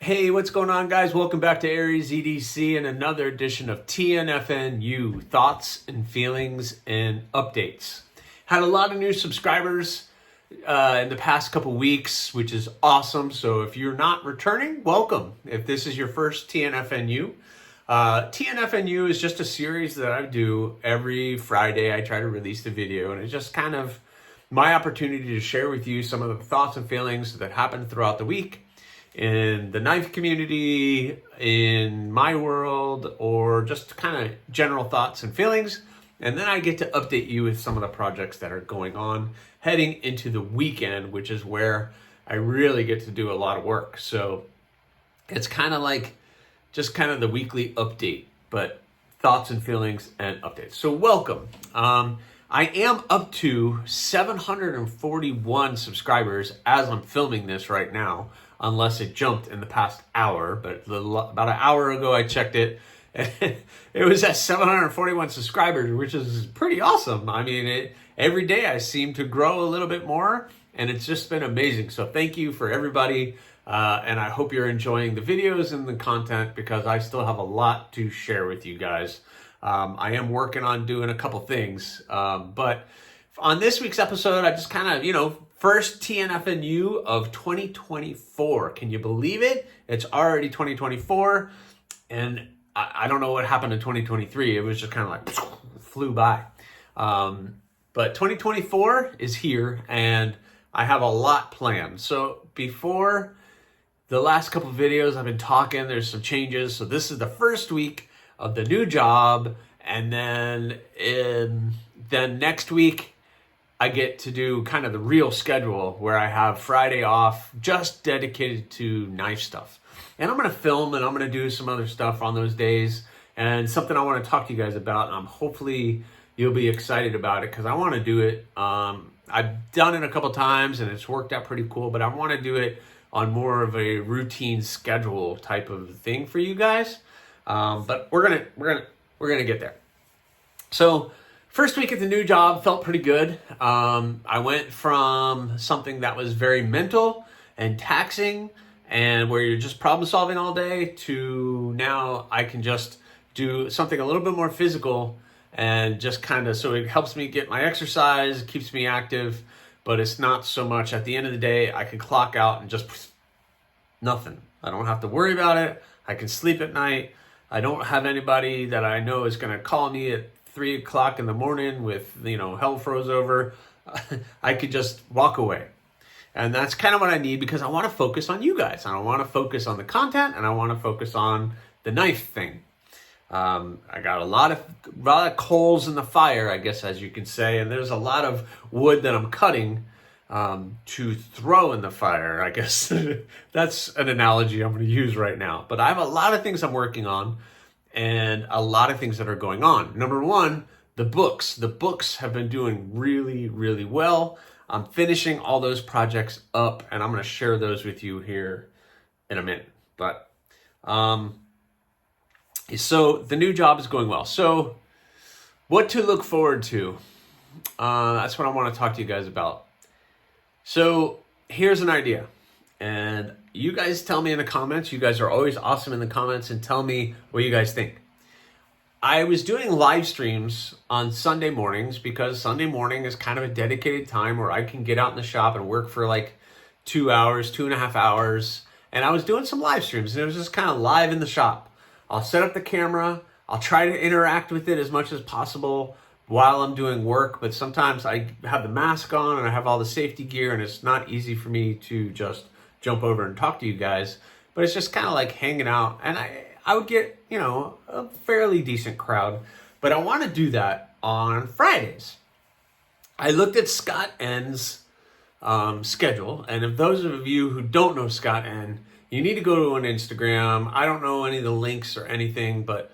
Hey, what's going on, guys? Welcome back to Aries EDC and another edition of TNFNU, Thoughts and Feelings and Updates. Had a lot of new subscribers in the past couple weeks, which is awesome. So if you're not returning, welcome. If this is your first TNFNU, TNFNU is just a series that I do every Friday. I try to release a video, and it's just kind of my opportunity to share with you some of the thoughts and feelings that happened throughout the week in the knife community, in my world, or just kind of general thoughts and feelings. And then I get to update you with some of the projects that are going on heading into the weekend, which is where I really get to do a lot of work. So it's kind of like just kind of the weekly update, but thoughts and feelings and updates. So welcome. I am up to 741 subscribers as I'm filming this right now, unless it jumped in the past hour. But about an hour ago, I checked it. It was at 741 subscribers, which is pretty awesome. I mean, every day I seem to grow a little bit more, and it's just been amazing. So thank you for everybody, and I hope you're enjoying the videos and the content, because I still have a lot to share with you guys. I am working on doing a couple things, but on this week's episode, I just kind of, first TNFNU of 2024. Can you believe it? It's already 2024, and I don't know what happened in 2023. It was just kind of like flew by. But 2024 is here, and I have a lot planned. So before the last couple of videos, I've been talking, there's some changes. So this is the first week of the new job, and then next week I get to do kind of the real schedule where I have Friday off just dedicated to knife stuff. And I'm going to film, and I'm going to do some other stuff on those days, and something I want to talk to you guys about. Hopefully you'll be excited about it, because I want to do it. I've done it a couple times and it's worked out pretty cool, but I want to do it on more of a routine schedule type of thing for you guys. But we're gonna get there. So first week at the new job felt pretty good. I went from something that was very mental and taxing, and where you're just problem solving all day, to now I can just do something a little bit more physical, and just kind of, so it helps me get my exercise, keeps me active, but it's not so much at the end of the day. I can clock out and just nothing. I don't have to worry about it. I can sleep at night. I don't have anybody that I know is going to call me at 3 o'clock in the morning with, hell froze over. I could just walk away. And that's kind of what I need, because I want to focus on you guys. I want to focus on the content, and I want to focus on the knife thing. I got a lot of coals in the fire, I guess, as you can say. And there's a lot of wood that I'm cutting to throw in the fire, I guess. That's an analogy I'm going to use right now. But I have a lot of things I'm working on, and a lot of things that are going on. Number one, the books. The books have been doing really, really well. I'm finishing all those projects up, and I'm going to share those with you here in a minute. But so the new job is going well. So what to look forward to? That's what I want to talk to you guys about. So here's an idea, and you guys tell me in the comments. You guys are always awesome in the comments, and tell me what you guys think. I was doing live streams on Sunday mornings, because Sunday morning is kind of a dedicated time where I can get out in the shop and work for like 2 hours, 2.5 hours. And I was doing some live streams, and it was just kind of live in the shop. I'll set up the camera. I'll try to interact with it as much as possible while I'm doing work, but sometimes I have the mask on and I have all the safety gear, and it's not easy for me to just jump over and talk to you guys. But it's just kind of like hanging out, and I would get, a fairly decent crowd. But I want to do that on Fridays. I looked at Scott N's schedule, and if those of you who don't know Scott N, you need to go to an Instagram. I don't know any of the links or anything, but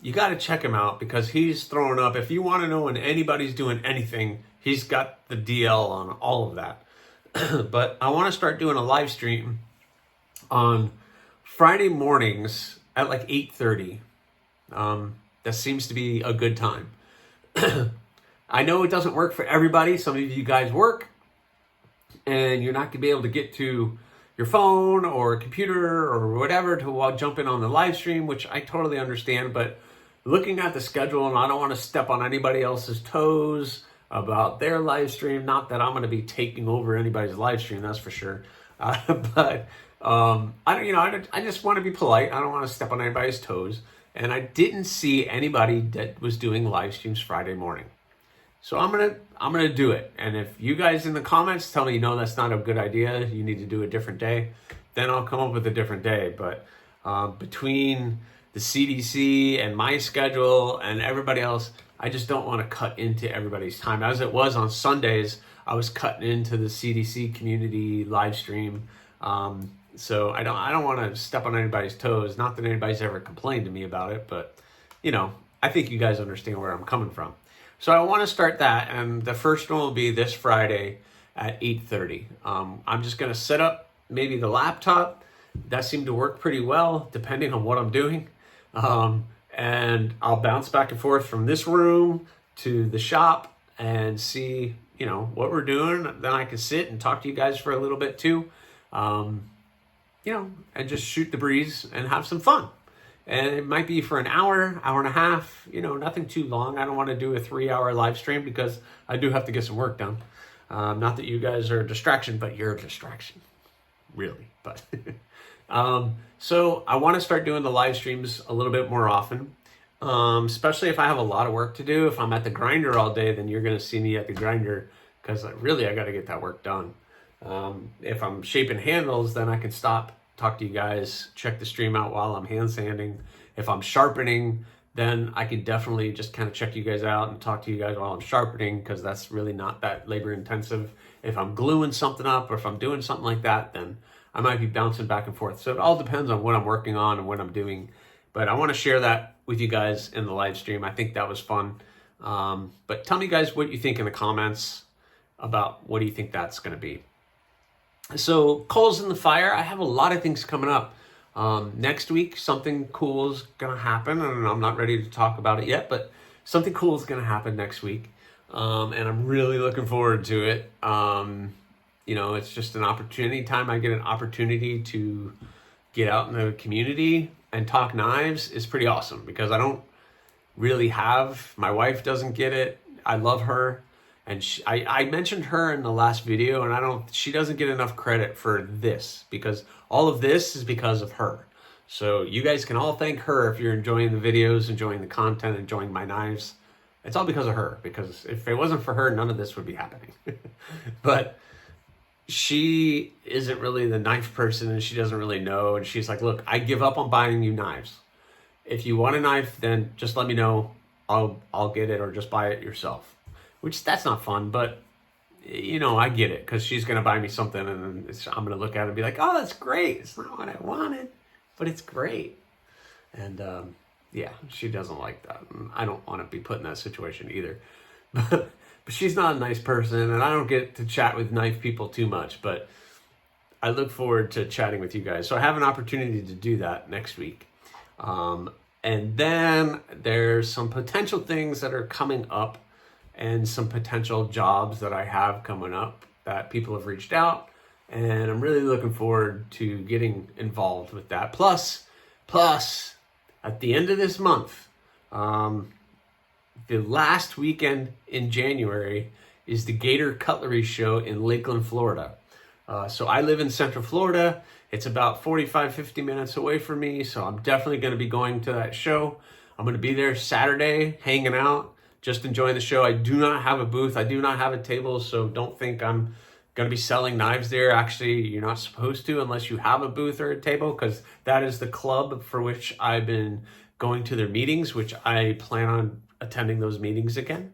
you got to check him out, because he's throwing up. If you want to know when anybody's doing anything, he's got the DL on all of that. But I want to start doing a live stream on Friday mornings at like 8:30. That seems to be a good time. I know it doesn't work for everybody. Some of you guys work, and you're not going to be able to get to your phone or computer or whatever to jump in on the live stream, which I totally understand. But looking at the schedule, and I don't want to step on anybody else's toes about their live stream. Not that I'm going to be taking over anybody's live stream, that's for sure. But I just want to be polite. I don't want to step on anybody's toes. And I didn't see anybody that was doing live streams Friday morning. So I'm gonna do it. And if you guys in the comments tell me, no, that's not a good idea, you need to do a different day, then I'll come up with a different day. But between the CDC and my schedule and everybody else, I just don't want to cut into everybody's time. As it was on Sundays, I was cutting into the CDC community live stream. So I don't want to step on anybody's toes. Not that anybody's ever complained to me about it, but I think you guys understand where I'm coming from. So I want to start that, and the first one will be this Friday at 8:30. I'm just going to set up maybe the laptop. That seemed to work pretty well, depending on what I'm doing. And I'll bounce back and forth from this room to the shop and see, what we're doing. Then I can sit and talk to you guys for a little bit too, and just shoot the breeze and have some fun. And it might be for an hour, hour and a half, nothing too long. I don't want to do a 3-hour live stream because I do have to get some work done. Not that you guys are a distraction, but you're a distraction, really. But so I want to start doing the live streams a little bit more often, especially if I have a lot of work to do. If I'm at the grinder all day, then you're going to see me at the grinder because I got to get that work done. If I'm shaping handles, then I can stop, talk to you guys, check the stream out while I'm hand sanding. If I'm sharpening, then I can definitely just kind of check you guys out and talk to you guys while I'm sharpening, because that's really not that labor intensive. If I'm gluing something up or if I'm doing something like that, then I might be bouncing back and forth. So it all depends on what I'm working on and what I'm doing. But I want to share that with you guys in the live stream. I think that was fun. But tell me guys what you think in the comments about what do you think that's going to be. So coals in the fire, I have a lot of things coming up. Next week, something cool is going to happen, and I'm not ready to talk about it yet, but something cool is going to happen next week. And I'm really looking forward to it. It's just an opportunity. Anytime I get an opportunity to get out in the community and talk knives is pretty awesome, because I don't really have, my wife doesn't get it. I love her. And I mentioned her in the last video, and she doesn't get enough credit for this, because all of this is because of her. So you guys can all thank her if you're enjoying the videos, enjoying the content, enjoying my knives. It's all because of her, because if it wasn't for her, none of this would be happening. But she isn't really the knife person, and she doesn't really know. And she's like, look, I give up on buying you knives. If you want a knife, then just let me know. I'll get it, or just buy it yourself. Which, that's not fun, but I get it, because she's going to buy me something, and I'm going to look at it and be like, oh, that's great. It's not what I wanted, but it's great. And she doesn't like that. And I don't want to be put in that situation either. But she's not a nice person, and I don't get to chat with knife people too much, but I look forward to chatting with you guys. So I have an opportunity to do that next week. And then there's some potential things that are coming up, and some potential jobs that I have coming up that people have reached out, and I'm really looking forward to getting involved with that. Plus, at the end of this month, the last weekend in January is the Gator Cutlery Show in Lakeland, Florida. So I live in Central Florida. It's about 50 minutes away from me, so I'm definitely going to be going to that show. I'm going to be there Saturday, hanging out, just enjoying the show. I do not have a booth. I do not have a table, so don't think I'm going to be selling knives there. Actually, you're not supposed to unless you have a booth or a table, because that is the club for which I've been going to their meetings, which I plan on attending those meetings again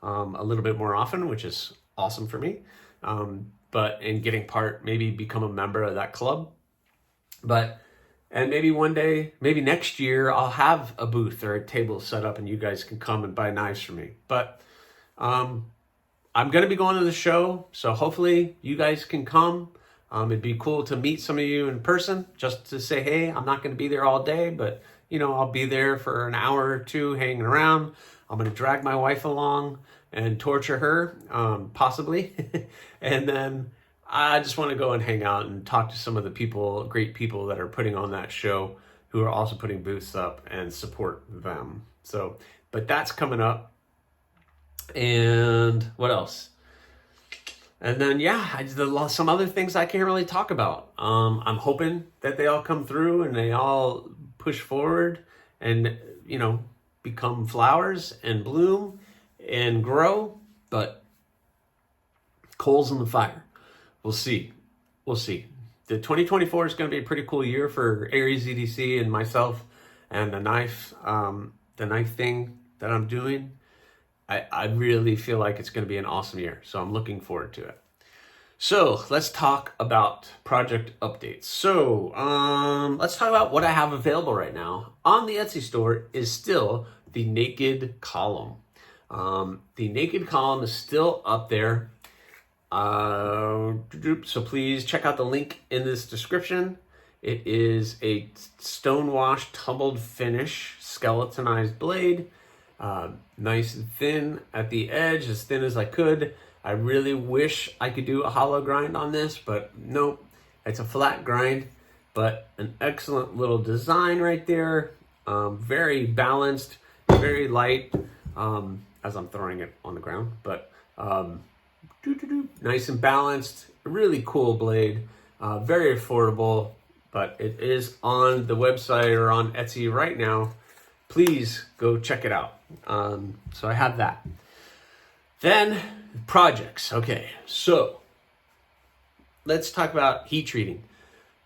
a little bit more often, which is awesome for me. But in getting maybe become a member of that club. And maybe one day, maybe next year, I'll have a booth or a table set up and you guys can come and buy knives from me. But I'm going to be going to the show, so hopefully you guys can come. It'd be cool to meet some of you in person, just to say, hey, I'm not going to be there all day, but, I'll be there for an hour or two hanging around. I'm going to drag my wife along and torture her, possibly. And then I just want to go and hang out and talk to some of the great people that are putting on that show, who are also putting booths up, and support them. So, but that's coming up. And what else? And then, some other things I can't really talk about. I'm hoping that they all come through and they all push forward and, become flowers and bloom and grow. But coals in the fire. We'll see. The 2024 is going to be a pretty cool year for Aries EDC and myself and the knife thing that I'm doing. I really feel like it's going to be an awesome year. So I'm looking forward to it. So let's talk about project updates. So let's talk about what I have available right now on the Etsy store is still the Naked Column. The Naked Column is still up there. So please check out the link in this description. It is a stonewash tumbled finish skeletonized blade. Nice and thin at the edge, as thin as I could. I really wish I could do a hollow grind on this, but nope, it's a flat grind, but an excellent little design right there. Very balanced, very light, as I'm throwing it on the ground, but nice and balanced, really cool blade, very affordable, but it is on the website or on Etsy right now. Please go check it out. So I have that. Then projects. Okay, so let's talk about heat treating.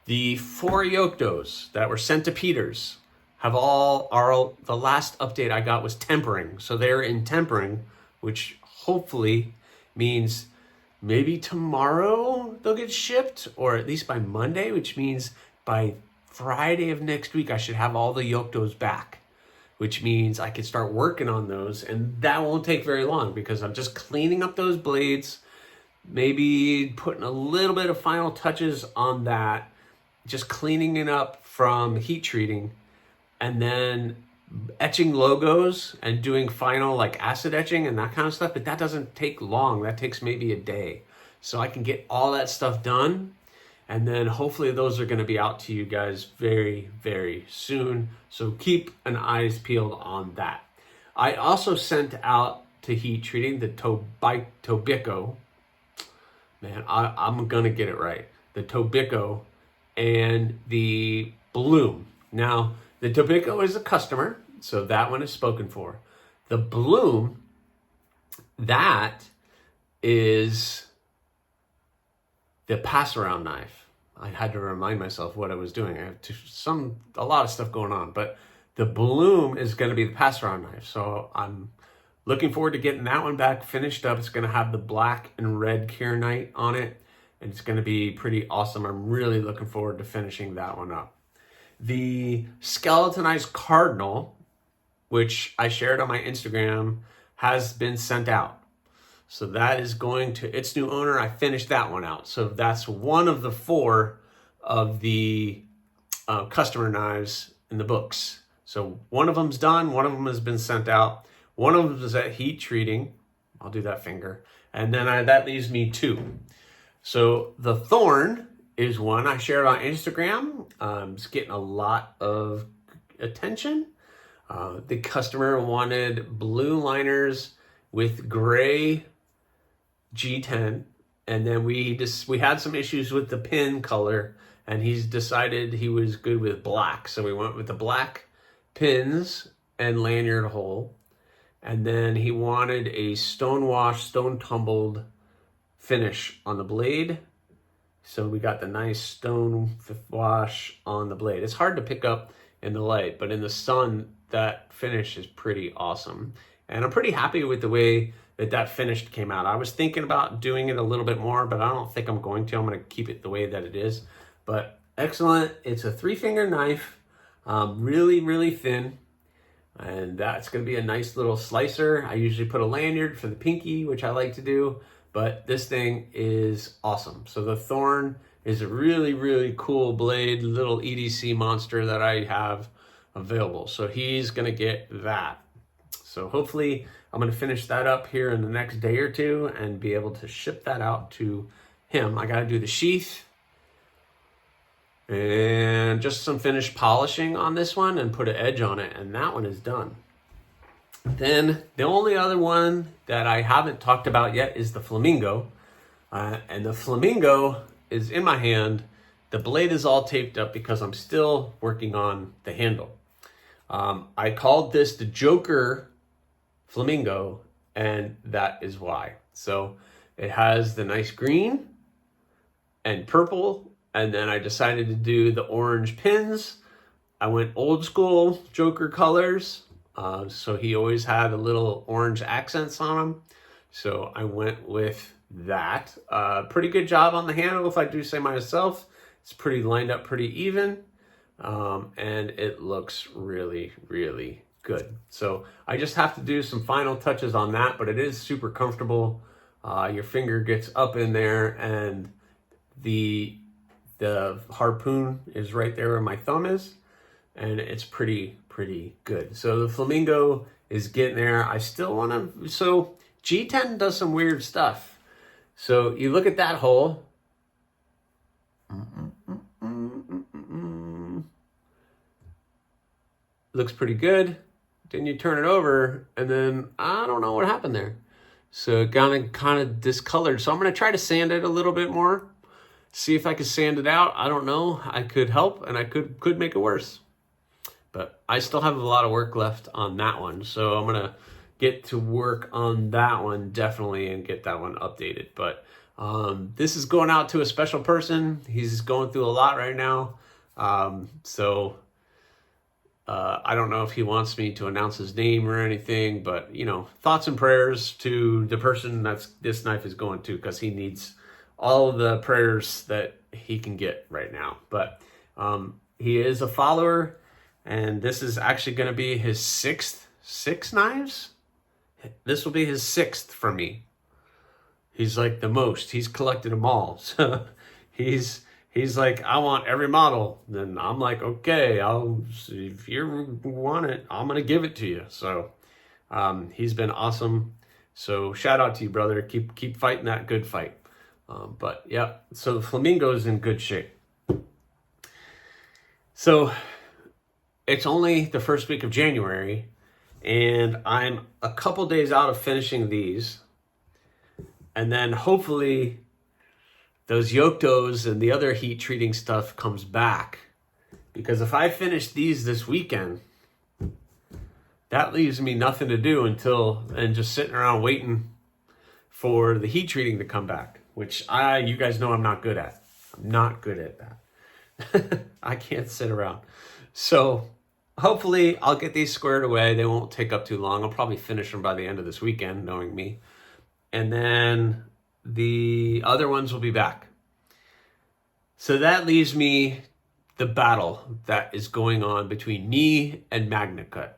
The 4 yoke doughs that were sent to Peters the last update I got was tempering. So they're in tempering, which hopefully means maybe tomorrow they'll get shipped, or at least by Monday, which means by Friday of next week, I should have all the yoke doughs back, which means I can start working on those, and that won't take very long because I'm just cleaning up those blades, maybe putting a little bit of final touches on that, just cleaning it up from heat treating, and then etching logos and doing final like acid etching and that kind of stuff. But that doesn't take long. That takes maybe a day. So I can get all that stuff done. And then hopefully those are going to be out to you guys very, very soon. So keep an eyes peeled on that. I also sent out to heat treating the Tobico. Man, I'm going to get it right. The Tobico and the Bloom. Now, the Tobico is a customer, so that one is spoken for. The Bloom, that is the pass-around knife. I had to remind myself what I was doing. I have a lot of stuff going on, but the Bloom is going to be the pass-around knife. So I'm looking forward to getting that one back finished up. It's going to have the black and red Kieranite on it, and it's going to be pretty awesome. I'm really looking forward to finishing that one up. The skeletonized Cardinal, which I shared on my Instagram, has been sent out. So that is going to its new owner. I finished that one out. So that's one of the 4 of the customer knives in the books. So one of them's done. One of them has been sent out. One of them is at heat treating. I'll do that finger. And then that leaves me 2. So the Thorn is one I shared on Instagram. It's getting a lot of attention. The customer wanted blue liners with gray G10, and then we had some issues with the pin color, and he's decided he was good with black. So we went with the black pins and lanyard hole, and then he wanted a stone tumbled finish on the blade. So we got the nice stone wash on the blade. It's hard to pick up in the light, but in the sun, that finish is pretty awesome. And I'm pretty happy with the way that finish came out. I was thinking about doing it a little bit more, but I don't think I'm going to. I'm going to keep it the way that it is. But excellent. It's a 3-finger knife, really, really thin. And that's going to be a nice little slicer. I usually put a lanyard for the pinky, which I like to do. But this thing is awesome. So the Thorn is a really, really cool blade, little EDC monster that I have available. So he's going to get that. So hopefully I'm going to finish that up here in the next day or 2 and be able to ship that out to him. I got to do the sheath and just some finished polishing on this one and put an edge on it, and that one is done. Then the only other one that I haven't talked about yet is the flamingo. And the flamingo is in my hand. The blade is all taped up because I'm still working on the handle. I called this the Joker flamingo, and that is why. So it has the nice green and purple, and then I decided to do the orange pins. I went old school Joker colors. So he always had a little orange accents on him. So I went with that. Pretty good job on the handle, if I do say myself. It's pretty lined up pretty even. And it looks really, really good. So I just have to do some final touches on that, but it is super comfortable. Your finger gets up in there, and the harpoon is right there where my thumb is, and it's pretty good. So the flamingo is getting there. I still want to, so G10 does some weird stuff. So you look at that hole. Looks pretty good. Then you turn it over, and then I don't know what happened there. So it kind of discolored. So I'm going to try to sand it a little bit more. See if I can sand it out. I don't know. I could help, and I could make it worse. But I still have a lot of work left on that one. So I'm going to get to work on that one definitely and get that one updated. But this is going out to a special person. He's going through a lot right now. I don't know if he wants me to announce his name or anything, but thoughts and prayers to the person this knife is going to, because he needs all of the prayers that he can get right now. But he is a follower, and this is actually going to be his six knives. This will be his sixth for me. He's like the most. He's collected them all. So he's like, I want every model. Then I'm like, okay, if you want it, I'm gonna give it to you. So he's been awesome. So shout out to you, brother. Keep fighting that good fight. But yeah, so the flamingo's in good shape. So it's only the first week of January, and I'm a couple days out of finishing these. And then hopefully those Yoktos and the other heat treating stuff comes back. Because if I finish these this weekend, that leaves me nothing to do and just sitting around waiting for the heat treating to come back, which you guys know I'm not good at. I'm not good at that. I can't sit around. So hopefully I'll get these squared away. They won't take up too long. I'll probably finish them by the end of this weekend, knowing me. And then the other ones will be back. So that leaves me the battle that is going on between me and MagnaCut.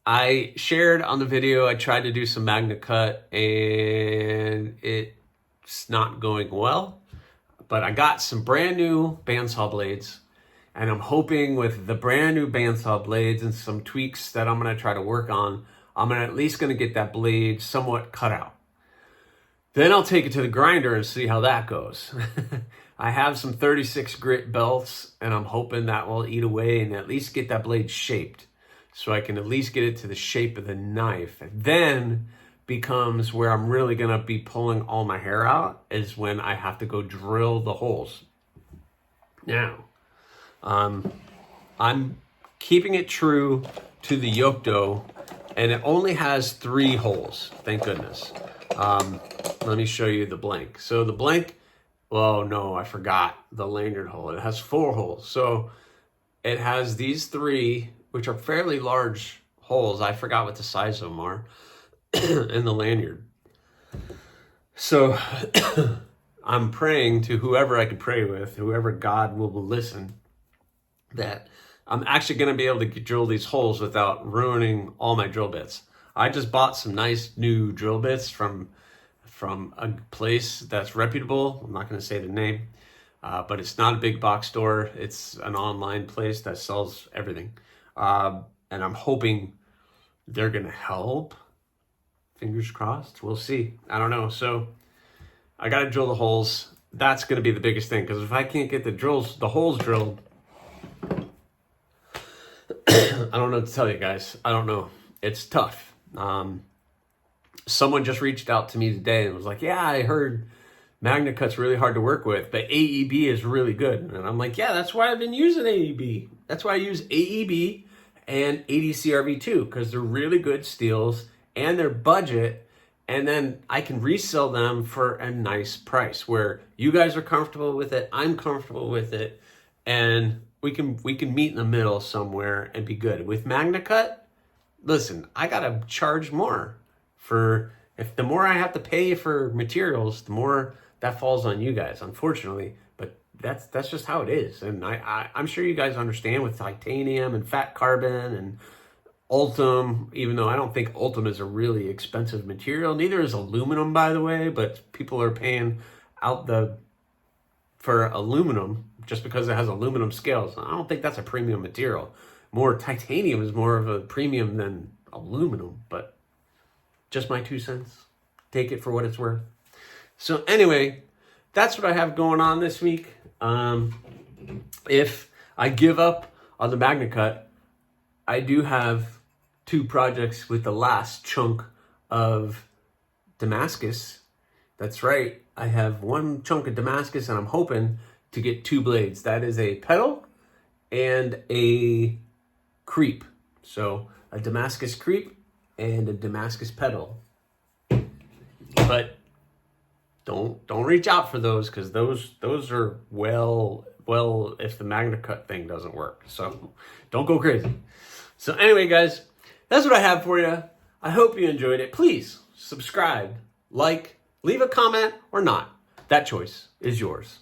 I shared on the video, I tried to do some MagnaCut, and it's not going well. But I got some brand new bandsaw blades, and I'm hoping with the brand new bandsaw blades and some tweaks that I'm going to try to work on, I'm at least going to get that blade somewhat cut out. Then I'll take it to the grinder and see how that goes. I have some 36 grit belts, and I'm hoping that will eat away and at least get that blade shaped, so I can at least get it to the shape of the knife. And then becomes where I'm really going to be pulling all my hair out, is when I have to go drill the holes. Now, I'm keeping it true to the Yokto, and it only has 3 holes, thank goodness. Let me show you the blank. So the blank, well, no, I forgot the lanyard hole. It has 4 holes. So it has these 3, which are fairly large holes. I forgot what the size of them are in the lanyard. So I'm praying to whoever I could pray with, whoever God will listen, that I'm actually going to be able to drill these holes without ruining all my drill bits. I just bought some nice new drill bits from a place that's reputable. I'm not going to say the name, but it's not a big box store. It's an online place that sells everything. And I'm hoping they're going to help. Fingers crossed. We'll see. I don't know. So I got to drill the holes. That's going to be the biggest thing, because if I can't get the holes drilled, I don't know what to tell you guys. I don't know. It's tough. Someone just reached out to me today and was like, yeah, I heard MagnaCut's really hard to work with, but AEB is really good. And I'm like, yeah, that's why I've been using AEB. That's why I use AEB and ADCRV2, because they're really good steels and they're budget. And then I can resell them for a nice price where you guys are comfortable with it, I'm comfortable with it, and we can meet in the middle somewhere and be good. With MagnaCut, listen, I gotta charge more for, if the more I have to pay for materials, the more that falls on you guys, unfortunately. But that's just how it is. And I'm sure you guys understand with titanium and fat carbon and Ultim, even though I don't think Ultim is a really expensive material. Neither is aluminum, by the way, but people are paying out for aluminum just because it has aluminum scales. I don't think that's a premium material. More titanium is more of a premium than aluminum, but just my 2 cents. Take it for what it's worth. So anyway, that's what I have going on this week. If I give up on the MagnaCut, I do have 2 projects with the last chunk of Damascus. That's right. I have 1 chunk of Damascus and I'm hoping to get 2 blades. That is a pedal and a creep. So a Damascus creep and a Damascus pedal. But don't reach out for those, because those are well if the MagnaCut thing doesn't work. So don't go crazy. So anyway, guys, that's what I have for you. I hope you enjoyed it. Please subscribe, like, leave a comment or not. That choice is yours.